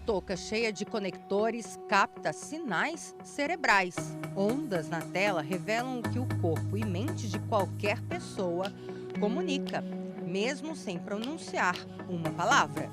touca cheia de conectores capta sinais cerebrais. Ondas na tela revelam o que o corpo e mente de qualquer pessoa comunica, mesmo sem pronunciar uma palavra.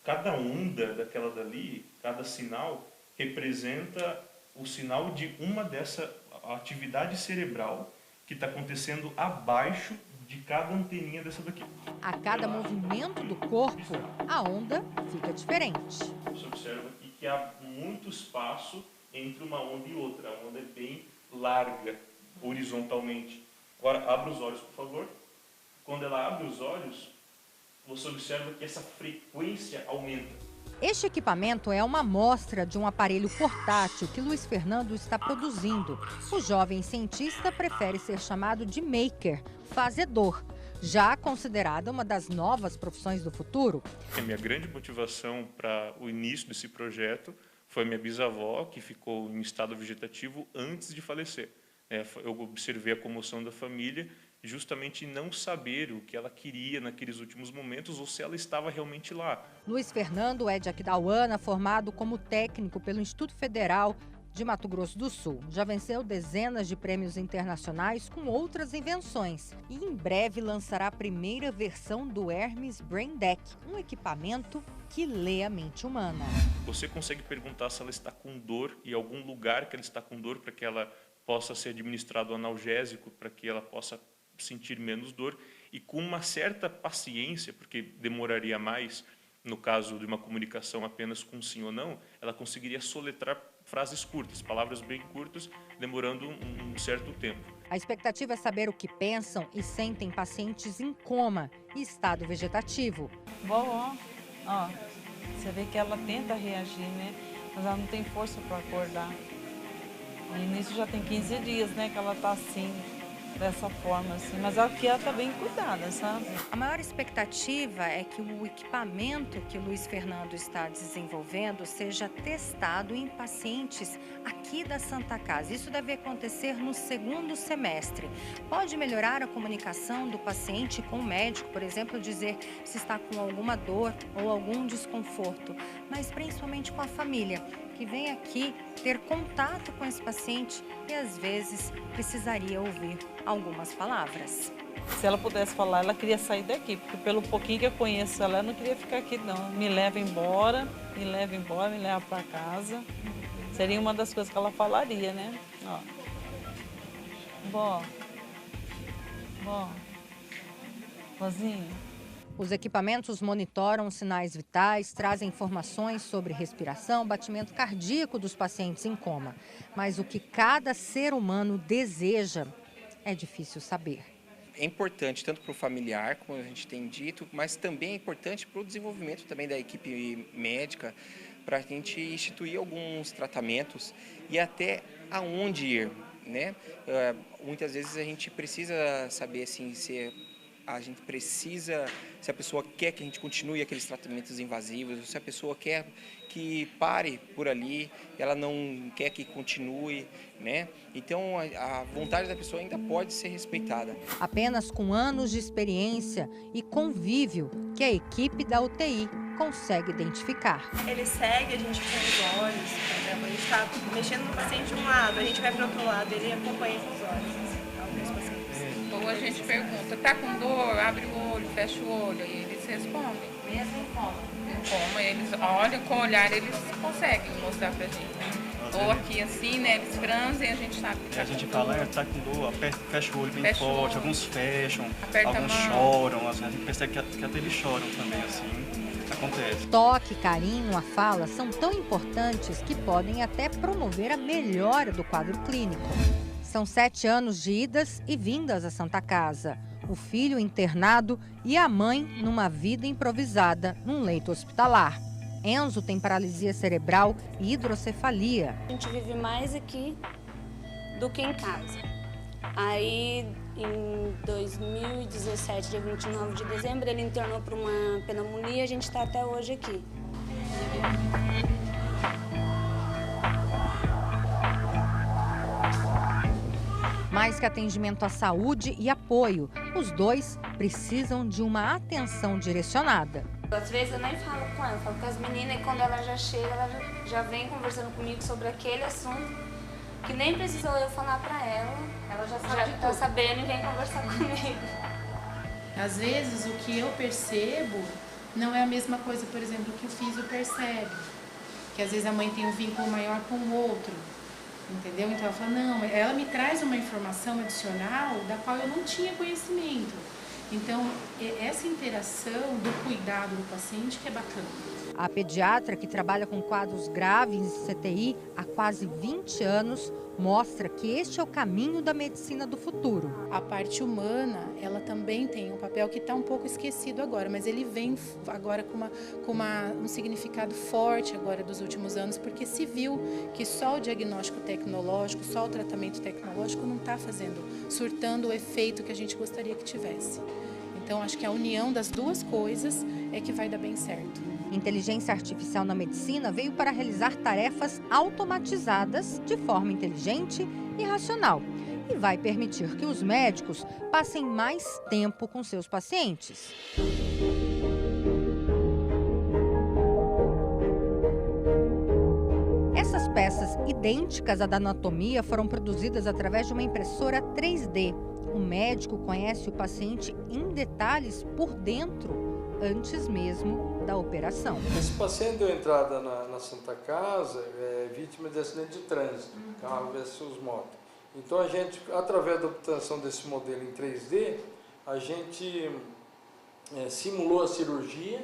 Cada onda daquela dali, cada sinal, representa o sinal de uma dessa atividade cerebral que está acontecendo abaixo de cada anteninha dessa daqui. A cada movimento do corpo, a onda fica diferente. Você observa aqui que há muito espaço entre uma onda e outra. A onda é bem larga, horizontalmente. Agora, abra os olhos, por favor. Quando ela abre os olhos, você observa que essa frequência aumenta. Este equipamento é uma amostra de um aparelho portátil que Luiz Fernando está produzindo. O jovem cientista prefere ser chamado de maker, fazedor, já considerada uma das novas profissões do futuro. A minha grande motivação para o início desse projeto foi minha bisavó, que ficou em estado vegetativo antes de falecer. Eu observei a comoção da família, justamente não saber o que ela queria naqueles últimos momentos ou se ela estava realmente lá. Luiz Fernando é de Aquidauana, formado como técnico pelo Instituto Federal de Mato Grosso do Sul. Já venceu dezenas de prêmios internacionais com outras invenções e em breve lançará a primeira versão do Hermes Brain Deck, um equipamento que lê a mente humana. Você consegue perguntar se ela está com dor e algum lugar que ela está com dor para que ela possa ser administrado analgésico, para que ela possa sentir menos dor e com uma certa paciência, porque demoraria mais, no caso de uma comunicação apenas com sim ou não, ela conseguiria soletrar frases curtas, palavras bem curtas, demorando um certo tempo. A expectativa é saber o que pensam e sentem pacientes em coma e estado vegetativo. Vó, ó, você vê que ela tenta reagir, né? Mas ela não tem força para acordar. No início já tem 15 dias, né, que ela tá assim, dessa forma, assim. Mas aqui ela tá bem cuidada, sabe? A maior expectativa é que o equipamento que o Luiz Fernando está desenvolvendo seja testado em pacientes aqui da Santa Casa. Isso deve acontecer no segundo semestre. Pode melhorar a comunicação do paciente com o médico, por exemplo, dizer se está com alguma dor ou algum desconforto, mas principalmente com a família, que vem aqui ter contato com esse paciente e às vezes precisaria ouvir algumas palavras. Se ela pudesse falar, ela queria sair daqui, porque pelo pouquinho que eu conheço ela não queria ficar aqui não. Me leva embora, me leva para casa. Seria uma das coisas que ela falaria, né? Ó. Vozinha. Os equipamentos monitoram os sinais vitais, trazem informações sobre respiração, batimento cardíaco dos pacientes em coma. Mas o que cada ser humano deseja é difícil saber. É importante tanto para o familiar, como a gente tem dito, mas também é importante para o desenvolvimento também da equipe médica, para a gente instituir alguns tratamentos e até aonde ir, né? Muitas vezes a gente precisa saber assim, se a pessoa quer que a gente continue aqueles tratamentos invasivos, se a pessoa quer que pare por ali, ela não quer que continue, né? Então a vontade da pessoa ainda pode ser respeitada. Apenas com anos de experiência e convívio que a equipe da UTI consegue identificar. Ele segue a gente com os olhos, por exemplo, a gente está mexendo no paciente de um lado, a gente vai para o outro lado, ele acompanha com os olhos. Ou a gente pergunta, tá com dor? Abre o olho, fecha o olho, e eles respondem. Mesmo em coma? Em coma, eles olham, com o olhar eles conseguem mostrar pra gente. Ou aqui assim, né, eles franzem, a gente sabe que tá com dor. A gente fala, tá com dor, fecha o olho bem forte, alguns fecham, aperta alguns choram, assim, a gente percebe que até eles choram também, assim, acontece. Toque, carinho, a fala são tão importantes que podem até promover a melhora do quadro clínico. São 7 anos de idas e vindas à Santa Casa. O filho internado e a mãe numa vida improvisada num leito hospitalar. Enzo tem paralisia cerebral e hidrocefalia. A gente vive mais aqui do que em casa. Aí, em 2017, dia 29 de dezembro, ele internou por uma pneumonia e a gente está até hoje aqui. Mais que atendimento à saúde e apoio, os dois precisam de uma atenção direcionada. Às vezes eu nem falo com ela, eu falo com as meninas, e quando ela já chega, ela já vem conversando comigo sobre aquele assunto, que nem precisou eu falar pra ela. Ela já tá sabendo e vem conversar comigo. Às vezes o que eu percebo não é a mesma coisa, por exemplo, que o filho percebe. Que às vezes a mãe tem um vínculo maior com o outro, entendeu? Então ela fala, não, ela me traz uma informação adicional da qual eu não tinha conhecimento. Então, essa interação do cuidado do paciente que é bacana. A pediatra, que trabalha com quadros graves em CTI há quase 20 anos, mostra que este é o caminho da medicina do futuro. A parte humana, ela também tem um papel que está um pouco esquecido agora, mas ele vem agora com um significado forte agora dos últimos anos, porque se viu que só o diagnóstico tecnológico, só o tratamento tecnológico não está surtando o efeito que a gente gostaria que tivesse. Então, acho que a união das duas coisas é que vai dar bem certo. Inteligência artificial na medicina veio para realizar tarefas automatizadas de forma inteligente e racional e vai permitir que os médicos passem mais tempo com seus pacientes. Essas peças idênticas à da anatomia foram produzidas através de uma impressora 3D. O médico conhece o paciente em detalhes por dentro, antes mesmo da operação. Esse paciente deu entrada na Santa Casa, vítima de acidente de trânsito, carro versus moto. Então a gente, através da obtenção desse modelo em 3D, a gente simulou a cirurgia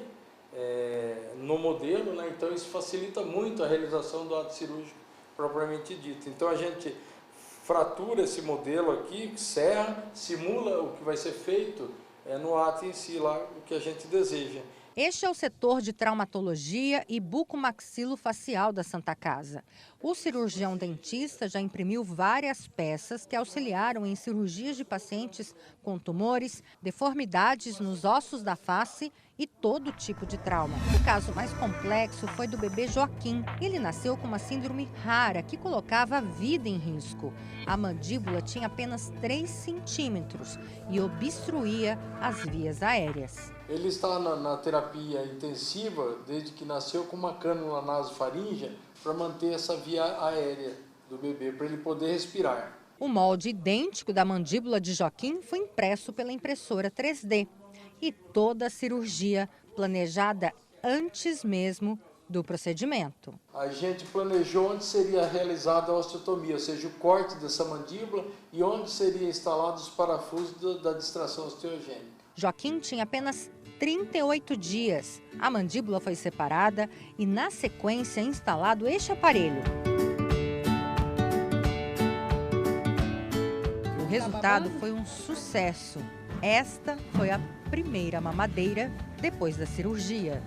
no modelo, né? Então isso facilita muito a realização do ato cirúrgico propriamente dito. Então a gente fratura esse modelo aqui, serra, simula o que vai ser feito no ato em si, lá o que a gente deseja. Este é o setor de traumatologia e bucomaxilofacial da Santa Casa. O cirurgião dentista já imprimiu várias peças que auxiliaram em cirurgias de pacientes com tumores, deformidades nos ossos da face e todo tipo de trauma. O caso mais complexo foi do bebê Joaquim. Ele nasceu com uma síndrome rara que colocava a vida em risco. A mandíbula tinha apenas 3 centímetros e obstruía as vias aéreas. Ele está na terapia intensiva desde que nasceu com uma cânula nasofaríngea para manter essa via aérea do bebê, para ele poder respirar. O molde idêntico da mandíbula de Joaquim foi impresso pela impressora 3D. E toda a cirurgia planejada antes mesmo do procedimento. A gente planejou onde seria realizada a osteotomia, ou seja, o corte dessa mandíbula e onde seriam instalados os parafusos da distração osteogênica. Joaquim tinha apenas 38 dias. A mandíbula foi separada e, na sequência, instalado este aparelho. O resultado foi um sucesso. Esta foi a primeira mamadeira depois da cirurgia.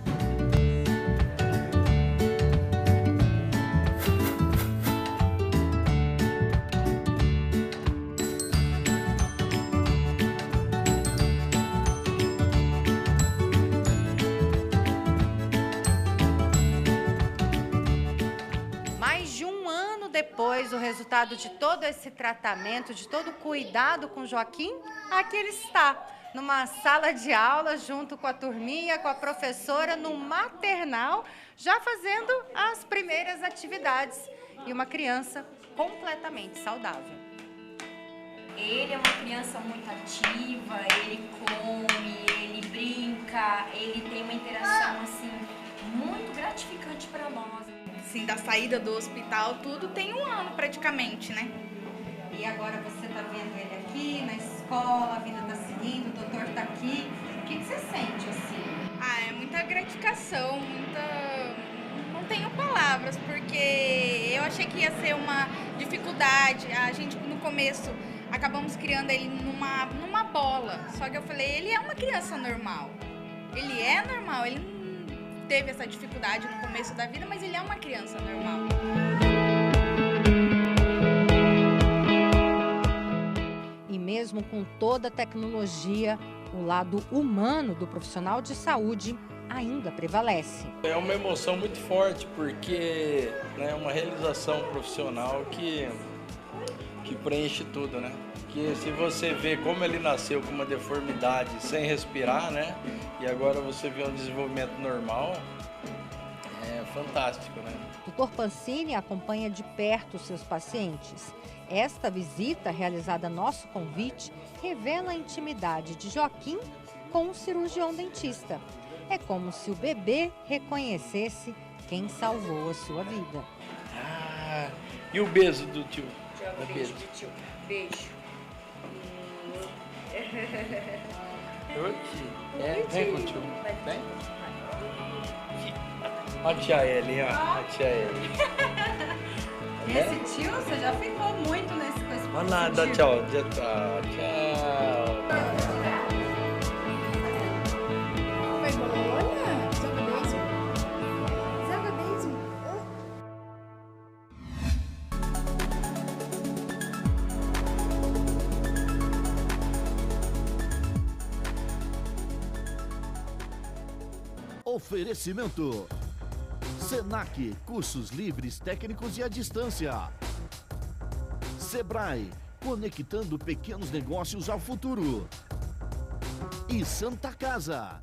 Mais de um ano depois, o resultado de todo esse tratamento, de todo o cuidado com Joaquim, aqui ele está, numa sala de aula, junto com a turminha, com a professora, no maternal, já fazendo as primeiras atividades. E uma criança completamente saudável. Ele é uma criança muito ativa, ele come, ele brinca, ele tem uma interação assim muito gratificante para nós. Assim, da saída do hospital, tudo tem um ano praticamente, né? E agora você está vendo ele aqui na escola, a vida está seguindo, o doutor está aqui. O que você sente assim? É muita gratificação, não tenho palavras, porque eu achei que ia ser uma dificuldade. A gente no começo acabamos criando ele numa bola, só que eu falei, ele é uma criança normal. Ele é normal, ele não teve essa dificuldade no começo da vida, mas ele é uma criança normal. E mesmo com toda a tecnologia, o lado humano do profissional de saúde ainda prevalece. É uma emoção muito forte, porque é uma realização profissional que preenche tudo, né? Que se você vê como ele nasceu com uma deformidade sem respirar, né? E E agora você vê um desenvolvimento normal, é fantástico, né? Dr. Pancini acompanha de perto seus pacientes. Esta visita, realizada a nosso convite, revela a intimidade de Joaquim com o cirurgião dentista. É como se o bebê reconhecesse quem salvou a sua vida. Ah, e o beijo do tio? Beijo do tio. Beijo. Oi, tio. Vem com o tio. Vem. Olha a tia Ellen, ó. A tia Ellen. Esse tio, você já ficou muito com esse Olha lá, dá tchau. Tchau. Oferecimento Senac, cursos livres, técnicos e à distância. Sebrae, conectando pequenos negócios ao futuro. E Santa Casa.